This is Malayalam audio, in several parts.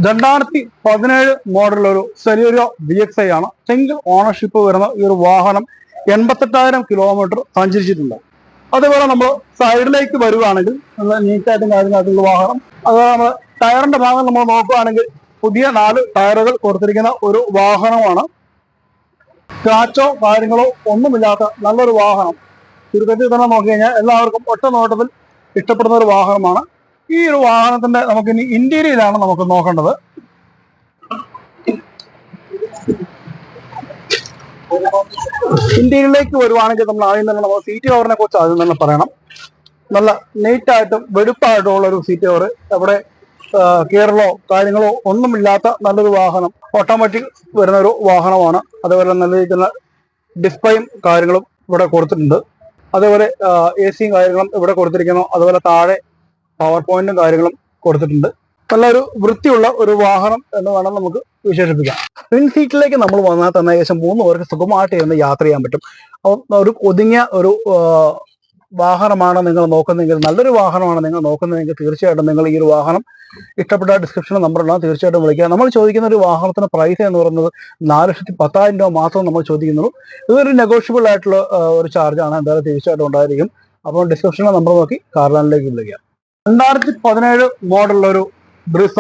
2017 മോഡൽ ഒരു സെലൂരിയോ VXi ആണ്. സിംഗിൾ ഓണർഷിപ്പ് വരുന്ന ഈ ഒരു വാഹനം 88,000 കിലോമീറ്റർ സഞ്ചരിച്ചിട്ടുണ്ട്. അതേപോലെ നമ്മൾ സൈഡിലേക്ക് വരുവാണെങ്കിൽ നല്ല നീറ്റായിട്ടും കാര്യങ്ങളായിട്ടുള്ള വാഹനം. അതുപോലെ നമ്മൾ ടയറിന്റെ ഭാഗം നമ്മൾ നോക്കുകയാണെങ്കിൽ പുതിയ 4 ടയറുകൾ കൊടുത്തിരിക്കുന്ന ഒരു വാഹനമാണ്. സ്ക്രാച്ചോ കാര്യങ്ങളോ ഒന്നുമില്ലാത്ത നല്ലൊരു വാഹനം. ചുരുക്കത്തിൽ തന്നെ നോക്കി കഴിഞ്ഞാൽ എല്ലാവർക്കും ഒറ്റ നോട്ടത്തിൽ ഇഷ്ടപ്പെടുന്ന ഒരു വാഹനമാണ്. ഈ ഒരു വാഹനത്തിന്റെ നമുക്കിനി ഇന്റീരിയലാണ് നമുക്ക് നോക്കേണ്ടത്. ഇന്ത്യയിലേക്ക് വരുവാണെങ്കിൽ നമ്മൾ ആദ്യം തന്നെ നമ്മൾ സീറ്റ് കവറിനെ കുറിച്ച് ആദ്യം തന്നെ പറയണം. നല്ല നീറ്റായിട്ടും വെടുപ്പായിട്ടും ഉള്ള ഒരു സീറ്റ് കവർ. എവിടെ കീറലോ കാര്യങ്ങളോ ഒന്നുമില്ലാത്ത നല്ലൊരു വാഹനം. ഓട്ടോമാറ്റിക് വരുന്ന ഒരു വാഹനമാണ്. അതേപോലെ നല്ല രീതിയിലുള്ള ഡിസ്പ്ലേയും കാര്യങ്ങളും ഇവിടെ കൊടുത്തിട്ടുണ്ട്. അതേപോലെ AC കാര്യങ്ങളും ഇവിടെ കൊടുത്തിരിക്കുന്നു. അതുപോലെ താഴെ പവർ പോയിന്റും കാര്യങ്ങളും കൊടുത്തിട്ടുണ്ട്. നല്ലൊരു വൃത്തിയുള്ള ഒരു വാഹനം എന്ന് വേണം നമുക്ക് വിശേഷിപ്പിക്കാം. പിൻ സീറ്റിലേക്ക് നമ്മൾ വന്നാൽ തന്നെ ഏകദേശം 3 പേർക്ക് സുഖമായിട്ട് ഇരുന്ന് യാത്ര ചെയ്യാൻ പറ്റും. ഒരു ഒതുങ്ങിയ ഒരു വാഹനമാണ് നിങ്ങൾ നോക്കുന്നതെങ്കിൽ, നല്ലൊരു വാഹനമാണ് നിങ്ങൾ നോക്കുന്നതെങ്കിൽ തീർച്ചയായിട്ടും നിങ്ങൾ ഈ ഒരു വാഹനം ഇഷ്ടപ്പെട്ട ഡിസ്ക്രിപ്ഷൻ നമ്പറുള്ള തീർച്ചയായിട്ടും വിളിക്കുക. നമ്മൾ ചോദിക്കുന്ന ഒരു വാഹനത്തിന് പ്രൈസ് എന്ന് പറയുന്നത് 4,10,000 രൂപ മാത്രം നമ്മൾ ചോദിക്കുന്നുള്ളൂ. ഇതൊരു നെഗോഷ്യബിൾ ആയിട്ടുള്ള ഒരു ചാർജാണ്. എന്തായാലും തീർച്ചയായിട്ടും ഉണ്ടായിരിക്കും. അപ്പോൾ ഡിസ്ക്രിപ്ഷനിലെ നമ്പർ നോക്കി കാർലാൻഡിലേക്ക് വിളിക്കുക. 2017 മോഡലുള്ളൊരു ബ്രിസ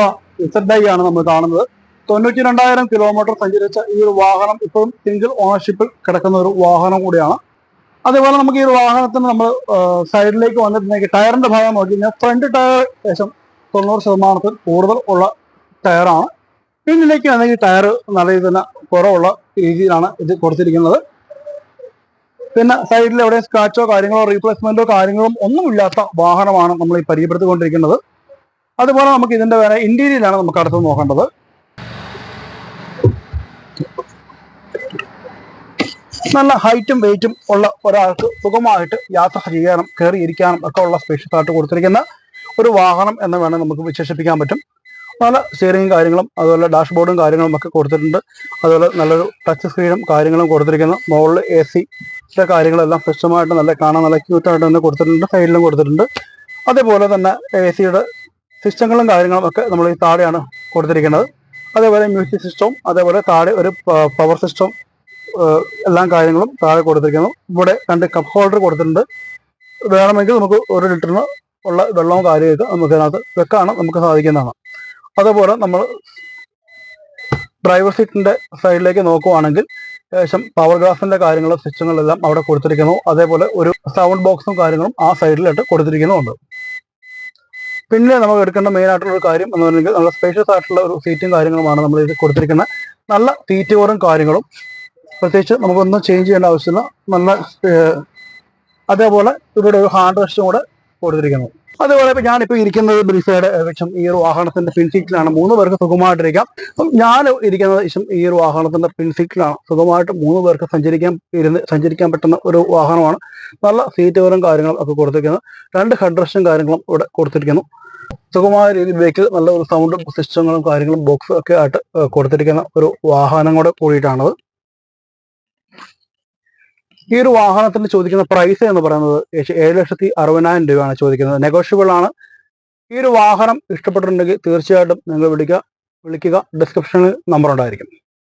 ZI ആണ് നമ്മൾ കാണുന്നത്. 92,000 കിലോമീറ്റർ സഞ്ചരിച്ച ഈ ഒരു വാഹനം ഇപ്പോഴും സിംഗിൾ ഓണർഷിപ്പിൽ കിടക്കുന്ന ഒരു വാഹനം കൂടിയാണ്. അതേപോലെ നമുക്ക് ഈ ഒരു വാഹനത്തിന് നമ്മൾ സൈഡിലേക്ക് വന്നിട്ടുണ്ടെങ്കിൽ ടയറിന്റെ ഭാഗം നോക്കി കഴിഞ്ഞാൽ ഫ്രണ്ട് ടയർ ഏകദേശം 90% കൂടുതൽ ഉള്ള ടയറാണ്. പിന്നിലേക്ക് വന്നെങ്കിൽ ടയർ നല്ല രീതിയിൽ തന്നെ കുറവുള്ള രീതിയിലാണ് ഇത് കൊടുത്തിരിക്കുന്നത്. പിന്നെ സൈഡിൽ എവിടെ സ്ക്രാച്ചോ കാര്യങ്ങളോ റീപ്ലേസ്മെന്റോ കാര്യങ്ങളും ഒന്നുമില്ലാത്ത വാഹനമാണ് നമ്മൾ ഈ പരിചയപ്പെടുത്തിക്കൊണ്ടിരിക്കുന്നത്. അതുപോലെ നമുക്ക് ഇതിന്റെ വേറെ ഇന്റീരിയലാണ് നമുക്ക് അടുത്ത് നോക്കേണ്ടത്. നല്ല ഹൈറ്റും വെയിറ്റും ഉള്ള ഒരാൾക്ക് സുഖമായിട്ട് യാത്ര ചെയ്യാനും കയറിയിരിക്കാനും ഒക്കെ ഉള്ള സ്പേഷ്യസ് ആയിട്ട് കൊടുത്തിരിക്കുന്ന ഒരു വാഹനം എന്ന് വേണം നമുക്ക് വിശേഷിപ്പിക്കാൻ പറ്റും. നല്ല സ്റ്റിയറിംഗും കാര്യങ്ങളും അതുപോലെ ഡാഷ്ബോർഡും കാര്യങ്ങളും ഒക്കെ കൊടുത്തിട്ടുണ്ട്. അതുപോലെ നല്ലൊരു ടച്ച് സ്ക്രീനും കാര്യങ്ങളും കൊടുത്തിരിക്കുന്നു. മുകളിൽ AC കാര്യങ്ങളെല്ലാം സിസ്റ്റമായിട്ട് നല്ല കാണാൻ നല്ല ക്യൂട്ടായിട്ട് തന്നെ കൊടുത്തിട്ടുണ്ട്. സൈഡിലും കൊടുത്തിട്ടുണ്ട്. അതേപോലെ തന്നെ AC സിസ്റ്റങ്ങളും കാര്യങ്ങളും ഒക്കെ നമ്മൾ ഈ താഴെയാണ് കൊടുത്തിരിക്കുന്നത്. അതേപോലെ മ്യൂസിക് സിസ്റ്റവും അതേപോലെ താഴെ ഒരു പവർ സിസ്റ്റം എല്ലാ കാര്യങ്ങളും താഴെ കൊടുത്തിരിക്കുന്നു. ഇവിടെ 2 കപ്പ് ഹോൾഡർ കൊടുത്തിട്ടുണ്ട്. വേണമെങ്കിൽ നമുക്ക് 1 ലിറ്ററിന് ഉള്ള വെള്ളവും കാര്യമൊക്കെ നമുക്ക് അതിനകത്ത് വെക്കാനും നമുക്ക് സാധിക്കുന്നതാണ്. അതേപോലെ നമ്മൾ ഡ്രൈവർ സീറ്റിന്റെ സൈഡിലേക്ക് നോക്കുവാണെങ്കിൽ ഏകദേശം പവർ ഗ്ലാസിന്റെ കാര്യങ്ങളും സിസ്റ്റങ്ങളെല്ലാം അവിടെ കൊടുത്തിരിക്കുന്നു. അതേപോലെ ഒരു സൗണ്ട് ബോക്സും കാര്യങ്ങളും ആ സൈഡിലായിട്ട് കൊടുത്തിരിക്കുന്നുണ്ട്. പിന്നെ നമുക്ക് എടുക്കേണ്ട മെയിൻ ആയിട്ടുള്ള ഒരു കാര്യം എന്ന് പറഞ്ഞെങ്കിൽ നല്ല സ്പേഷ്യസ് ആയിട്ടുള്ള ഒരു സീറ്റും കാര്യങ്ങളുമാണ് നമ്മൾ ഇത് കൊടുത്തിരിക്കുന്നത്. നല്ല സീറ്റ് കവറും കാര്യങ്ങളും പ്രത്യേകിച്ച് നമുക്കൊന്നും ചേഞ്ച് ചെയ്യേണ്ട ആവശ്യമില്ല. നല്ല അതേപോലെ ഇവിടെ ഒരു ഹാൻഡ് റെസ്റ്റും കൂടെ കൊടുത്തിരിക്കുന്നു. അതേപോലെ ഇപ്പൊ ഞാനിപ്പോൾ ഇരിക്കുന്നത് ബ്രിസയുടെ ഏകദേശം ഈ ഒരു വാഹനത്തിന്റെ പിൻസീറ്റിലാണ്. 3 പേർക്ക് സുഖമായിട്ടിരിക്കാം. ഞാൻ ഇരിക്കുന്നത് ഈ ഒരു വാഹനത്തിന്റെ പിൻസീറ്റിലാണ്. സുഖമായിട്ട് 3 പേർക്ക് സഞ്ചരിക്കാൻ പറ്റുന്ന ഒരു വാഹനമാണ്. നല്ല സീറ്റ് കവറും കാര്യങ്ങളും ഒക്കെ കൊടുത്തിരിക്കുന്നു. 2 ഹെഡ് റെസ്റ്റും കാര്യങ്ങളും ഇവിടെ കൊടുത്തിരിക്കുന്നു. സുഖമായ രീതിയിൽ ബേക്കിൽ നല്ല ഒരു സൗണ്ട് സിസ്റ്റങ്ങളും കാര്യങ്ങളും ബോക്സും ഒക്കെ ആയിട്ട് കൊടുത്തിരിക്കുന്ന ഒരു വാഹനം കൂടെ കൂടിയിട്ടാണത്. ഈ ഒരു വാഹനത്തിന് ചോദിക്കുന്ന പ്രൈസ് എന്ന് പറയുന്നത് 7,60,000 രൂപയാണ് ചോദിക്കുന്നത്. നെഗോഷ്യബിൾ ആണ്. ഈ ഒരു വാഹനം ഇഷ്ടപ്പെട്ടിട്ടുണ്ടെങ്കിൽ തീർച്ചയായിട്ടും നിങ്ങൾ വിളിക്കുക. ഡിസ്ക്രിപ്ഷനിൽ നമ്പർ ഉണ്ടായിരിക്കും.